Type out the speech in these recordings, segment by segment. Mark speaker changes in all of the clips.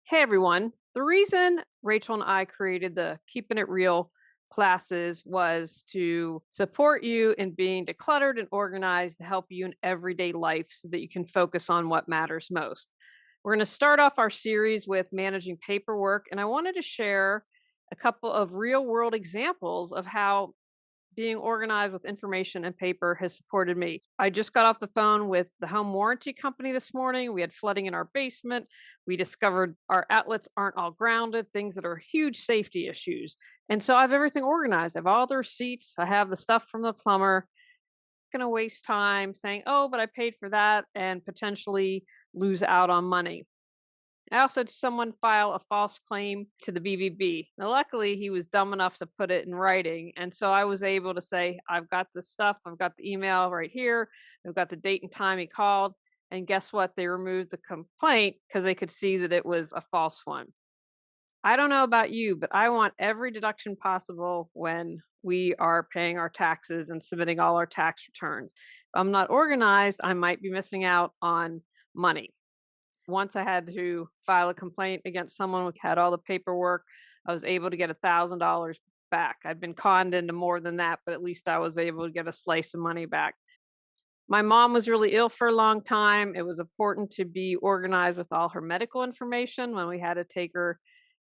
Speaker 1: Hey everyone. The reason Rachel and I created the Keeping It Real classes was to support you in being decluttered and organized to help you in everyday life so that you can focus on what matters most. We're going to start off our series with managing paperwork, and I wanted to share a couple of real world examples of how being organized with information and paper has supported me. I just got off the phone with the home warranty company this morning. We had flooding in our basement. We discovered our outlets aren't all grounded, things that are huge safety issues. And so I have everything organized. I have all the receipts. I have the stuff from the plumber. Going to waste time saying, oh, but I paid for that and potentially lose out on money. I also had someone file a false claim to the BBB. Now, luckily, he was dumb enough to put it in writing. And so I was able to say, I've got the stuff, I've got the email right here, I've got the date and time he called. And guess what? They removed the complaint because they could see that it was a false one. I don't know about you, but I want every deduction possible when we are paying our taxes and submitting all our tax returns. If I'm not organized, I might be missing out on money. Once I had to file a complaint against someone who had all the paperwork. I was able to get $1,000 back. I'd been conned into more than that, but at least I was able to get a slice of money back. My mom was really ill for a long time. It was important to be organized with all her medical information when we had to take her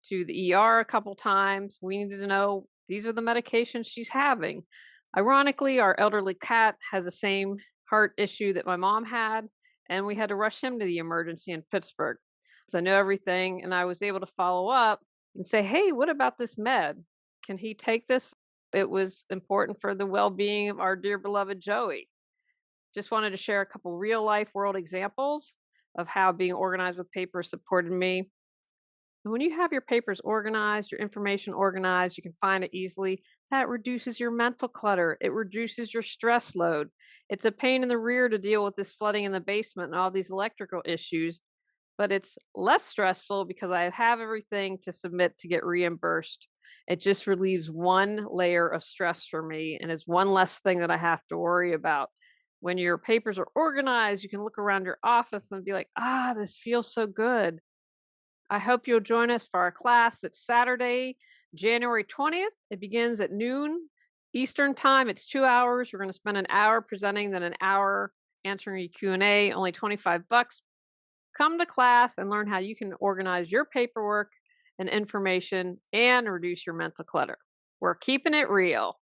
Speaker 1: to the ER a couple times. We needed to know these are the medications she's having. Ironically, our elderly cat has the same heart issue that my mom had, and we had to rush him to the emergency in Pittsburgh. So I know everything, and I was able to follow up and say, hey, what about this med? Can he take this? It was important for the well being of our dear beloved Joey. Just wanted to share a couple real life world examples of how being organized with paper supported me. And when you have your papers organized, your information organized, you can find it easily. That reduces your mental clutter. It reduces your stress load. It's a pain in the rear to deal with this flooding in the basement and all these electrical issues, but it's less stressful because I have everything to submit to get reimbursed. It just relieves one layer of stress for me and is one less thing that I have to worry about. When your papers are organized, you can look around your office and be like, this feels so good. I hope you'll join us for our class. It's Saturday, January 20th. It begins at noon Eastern time. It's 2 hours. We're going to spend an hour presenting, then an hour answering your Q&A, only $25. Come to class and learn how you can organize your paperwork and information and reduce your mental clutter. We're keeping it real.